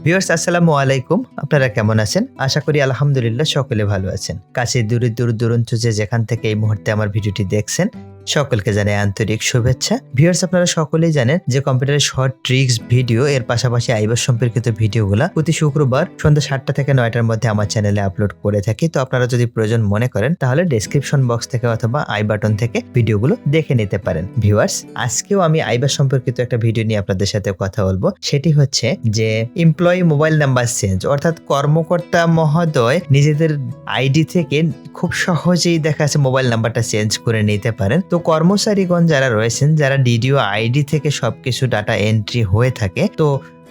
Viewers আসসালামু আলাইকুম, আপনারা কেমন আছেন? আশা করি আলহামদুলিল্লাহ সকলে ভালো আছেন। কাছে দূরে দূরান্ত যে যেখান থেকে এই মুহূর্তে আমার ভিডিওটি দেখছেন সকলকে জানাই আন্তরিক শুভেচ্ছা। ভিউয়ার্স আপনারা সকলেই জানেন যে কম্পিউটারের শর্ট ট্রিক্স ভিডিও এর পাশাপাশি আইবাস সম্পর্কিত ভিডিওগুলো প্রতি শুক্রবার সন্ধ্যা 7টা থেকে 9টার মধ্যে আমার চ্যানেলে আপলোড করে থাকি। তো আপনারা যদি প্রয়োজন মনে করেন তাহলে ডেসক্রিপশন বক্স থেকে অথবা আই বাটন থেকে ভিডিওগুলো দেখে নিতে পারেন। ভিউয়ার্স আজকেও আমি আইবাস সম্পর্কিত একটা ভিডিও নিয়ে আপনাদের সাথে কথা বলবো। সেটি হচ্ছে যে এমপ্লয়ি মোবাইল নাম্বার চেঞ্জ, অর্থাৎ কর্মকর্তা মহোদয় নিজেদের আইডি থেকে খুব সহজেই দেখা যাচ্ছে মোবাইল নাম্বারটা চেঞ্জ করে নিতে পারেন। তো কর্মচারীগণ যারা রয়েছেন, যারা ডিডিও আইডি থেকে সবকিছু ডাটা এন্ট্রি হয়ে থাকে, তো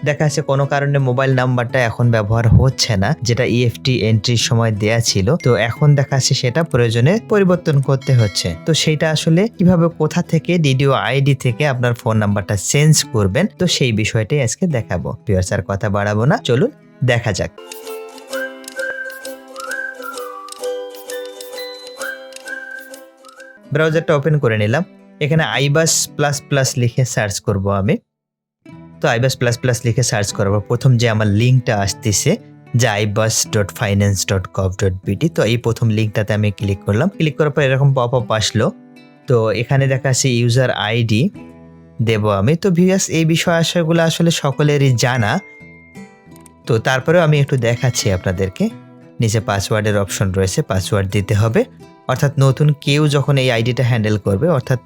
দেখা যাচ্ছে কোনো কারণে মোবাইল নাম্বারটা এখন ব্যবহার হচ্ছে না, যেটা ইএফটি এন্ট্রির সময় দেয়া ছিল। তো এখন দেখা যাচ্ছে সেটা প্রয়োজনে পরিবর্তন করতে হচ্ছে। তো সেটা আসলে কিভাবে, কোথা থেকে ডিডিও আইডি থেকে আপনার ফোন নাম্বারটা চেঞ্জ করবেন, তো সেই বিষয়টাই আজকে দেখাবো। ভিউয়ার্স আর কথা বাড়াবো না, চলুন দেখা যাক। ব্রাউজারটা ওপেন করে নিলাম। এখানে ibas ++ লিখে সার্চ করব আমি। তো ibas ++ লিখে সার্চ করব, প্রথম যে আমার লিঙ্কটা আসতেছে যে ibas.finance.gov.bt, তো এই প্রথম লিঙ্কটাতে আমি ক্লিক করলাম। ক্লিক করার পর এরকম পপ আপ আসলো। তো এখানে দেখা আছে ইউজার আইডি দেব আমি। তো ভিউয়ার্স এই বিষয়গুলো আসলে সকলেরই জানা, তো তারপরেও আমি একটু দেখাচ্ছি আপনাদেরকে। নিচে পাসওয়ার্ডের অপশন রয়েছে, পাসওয়ার্ড দিতে হবে। অর্থাৎ নতুন কেউ যখন এই আইডিটা হ্যান্ডেল করবে, অর্থাৎ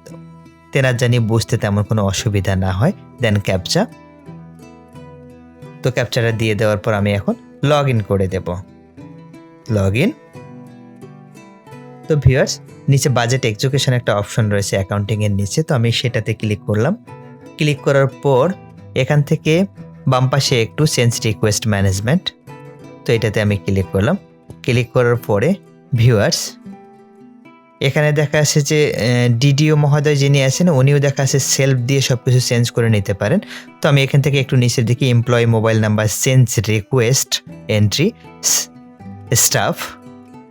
তেনার জানি বুঝতে তেমন কোনো অসুবিধা না হয়। দেন ক্যাপচা, তো ক্যাপচাটা দিয়ে দেওয়ার পর আমি এখন লগ ইন করে দেব। Log in. তো ভিউয়ার্স নিচে বাজেট এক্সিকিউশন একটা অপশন রয়েছে অ্যাকাউন্টিং এর নিচে, তো আমি সেটাতে ক্লিক করলাম। ক্লিক করার পর এখান থেকে বাম পাশে একটু চেঞ্জ রিকোয়েস্ট ম্যানেজমেন্ট, তো এটাতে আমি ক্লিক করলাম। ক্লিক করার পরে ভিউয়ার্স এখানে দেখা আছে যে ডিডিও মহোদয় যিনি আছেন উনিও দেখা আছে সেলফ দিয়ে সবকিছু চেঞ্জ করে নিতে পারেন। তো আমি এখান থেকে একটু নিচের দিকে employee mobile number change request entry staff,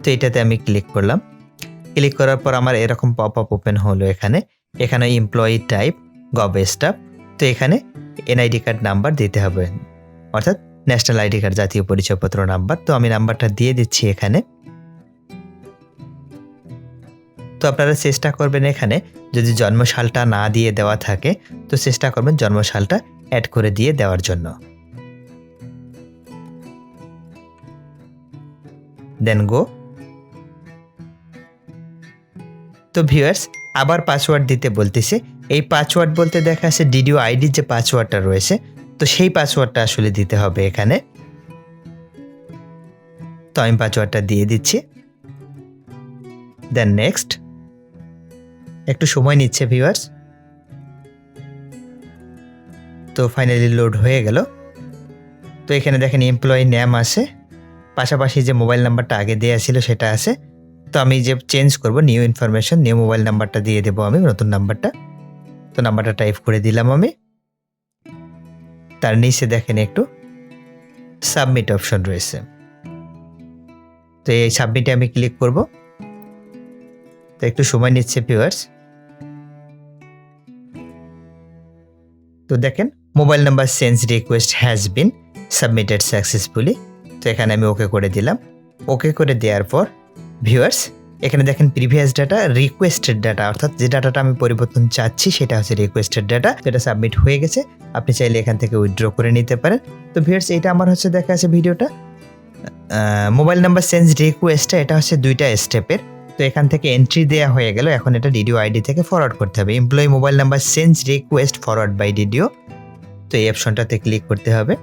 তো এটাতে আমি ক্লিক করলাম। ক্লিক করার পর আমার এরকম পপ আপ ওপেন হলো। এখানে এমপ্লয়ি টাইপ গভ স্টাফ, তো এখানে এনআইডি কার্ড নাম্বার দিতে হবে, অর্থাৎ ন্যাশনাল আইডি কার্ড, জাতীয় পরিচয়পত্র নাম্বার। তো আমি নাম্বারটা দিয়ে দিচ্ছি এখানে। তো আপনারা চেষ্টা করবেন এখানে যদি জন্মসালটা না দিয়ে দেওয়া থাকে তো চেষ্টা করবেন জন্মসালটা অ্যাড করে দিয়ে দেওয়ার জন্য। দেন গো। তো ভিউয়ার্স আবার পাসওয়ার্ড দিতে বলতেছে। এই পাসওয়ার্ড বলতে দেখা আছে ডিডিও আইডির যে পাসওয়ার্ডটা রয়েছে, তো সেই পাসওয়ার্ডটা আসলে দিতে হবে এখানে। তো আমি পাসওয়ার্ডটা দিয়ে দিচ্ছি। Then next. একটু সময় নিচ্ছে ভিউয়ার্স। তো ফাইনালি লোড হয়ে গেল। তো এখানে দেখেন এমপ্লয়ি নেম আছে, পাশাপাশি যে মোবাইল নাম্বারটা আগে দেওয়া ছিল সেটা আছে। তো আমি যে চেঞ্জ করব নিউ ইনফরমেশন, নিউ মোবাইল নাম্বারটা দিয়ে দেবো আমি, নতুন নাম্বারটা। তো নাম্বারটা টাইপ করে দিলাম আমি। তার নিচে দেখেন একটু সাবমিট অপশন রয়েছে, তো এই সাবমিটে আমি ক্লিক করব। তো একটু সময় নিচ্ছে ভিউয়ার্স। তো দেখেন mobile number change request has been submitted successfully. তো এখানে আমি ওকে করে দিলাম। ওকে করে দেওয়ার পর ভিউয়ার্স এখানে দেখেন প্রিভিয়াস ডাটা, রিকোয়েস্টেড ডাটা, অর্থাৎ যে ডাটাটা আমি পরিবর্তন চাচ্ছি সেটা হচ্ছে রিকোয়েস্টেড ডাটা, যেটা সাবমিট হয়ে গেছে। আপনি চাইলে এখান থেকে উইথড্র করে নিতে পারেন। তো ভিউয়ার্স এটা আমার হচ্ছে দেখা আছে ভিডিওটা মোবাইল নাম্বার চেঞ্জ রিকোয়েস্টটা, এটা হচ্ছে 2টা স্টেপের। তো এখান থেকে এন্ট্রি দেওয়া হয়ে গেল, এখন এটা ডিডিও আইডি থেকে ফরওয়ার্ড করতে হবে। Employee mobile number change request forward by DDO, তো এই অপশনটাতে ক্লিক করতে হবে।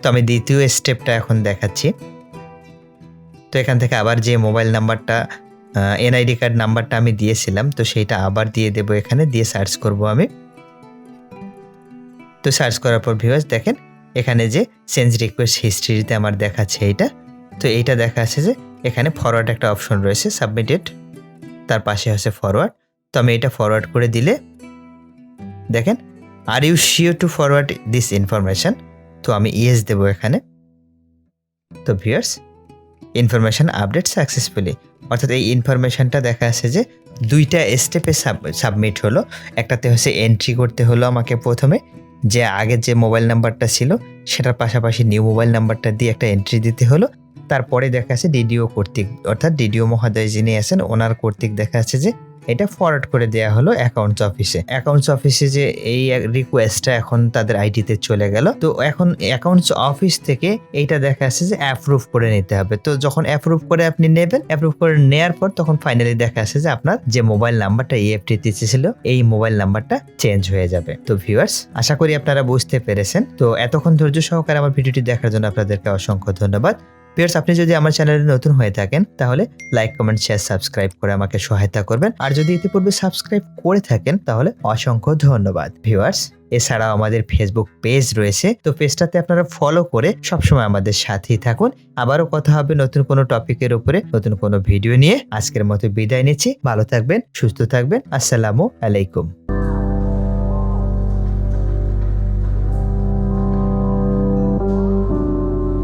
তো আমি দ্বিতীয় স্টেপটা এখন দেখাচ্ছি। তো এখান থেকে আবার যে মোবাইল নাম্বারটা এনআইডি কার্ড নাম্বারটা আমি দিয়েছিলাম, তো সেইটা আবার দিয়ে দেব, এখানে দিয়ে সার্চ করব আমি। তো সার্চ করার পর ভিউয়ার্স দেখেন এখানে যে চেঞ্জ রিকোয়েস্ট হিস্ট্রিতে আমার দেখাচ্ছে এইটা। তো এইটা দেখাচ্ছে যে এখানে ফরওয়ার্ড একটা অপশন রয়েছে, সাবমিটেড, তার পাশে হচ্ছে ফরওয়ার্ড। তো আমি এটা ফরওয়ার্ড করে দিলে দেখেন are you sure to forward this information, তো আমি ইয়েস দেব এখানে। তো ভিউয়ার্স ইনফরমেশন আপডেট সাকসেসফুলি, অর্থাৎ এই ইনফরমেশনটা দেখা আছে যে 2টা স্টেপে সাবমিট হলো। একটাতে হচ্ছে এন্ট্রি করতে হলো আমাকে প্রথমে, যে আগের যে মোবাইল নাম্বারটা ছিল সেটার পাশাপাশি নিউ মোবাইল নাম্বারটা দিয়ে একটা এন্ট্রি দিতে হলো। তারপরে দেখা যাচ্ছে ডিডিও কর্তৃক অর্থাৎ ডিডিও মহোদয় যিনি আছেন ওনার কর্তৃক দেখা যাচ্ছে যে এটা ফরওয়ার্ড করে দেওয়া হলো অ্যাকাউন্টস অফিসে। অ্যাকাউন্টস অফিসে যে এই রিকোয়েস্টটা এখন তাদের আইডিতে চলে গেল। তো এখন অ্যাকাউন্টস অফিস থেকে এইটা দেখা যাচ্ছে যে অ্যাপ্রুভ করে নিতে হবে। তো যখন অ্যাপ্রুভ করে আপনি নেবেন, অ্যাপ্রুভ করে নেওয়ার পর তখন ফাইনালি দেখা যাচ্ছে যে আপনার যে মোবাইল নাম্বারটা ইএফটি দিতে ছিল এই মোবাইল নাম্বারটা চেঞ্জ হয়ে যাবে। তো ভিউয়ার্স, আশা করি আপনারা বুঝতে পেরেছেন। তো এতক্ষণ ধৈর্য সহকারে আমার ভিডিওটি দেখার জন্য আপনাদেরকে অসংখ্য ধন্যবাদ। ভিউয়ার্স, আপনি যদি আমার চ্যানেলে নতুন হয়ে থাকেন তাহলে লাইক, কমেন্ট, শেয়ার, সাবস্ক্রাইব করে আমাকে সহায়তা করবেন। আর যদি ইতিপূর্বে সাবস্ক্রাইব করে থাকেন তাহলে অসংখ্য ধন্যবাদ। ভিউয়ার্স, এছাড়াও আমাদের ফেসবুক পেজ রয়েছে, তো পেজটাতে আপনারা ফলো করে সবসময় আমাদের সাথেই থাকুন। আবারও কথা হবে নতুন কোনো টপিকের উপরে, নতুন কোনো ভিডিও নিয়ে। আজকের মতো বিদায় নিচ্ছি। ভালো থাকবেন, সুস্থ থাকবেন। আসসালামু আলাইকুম।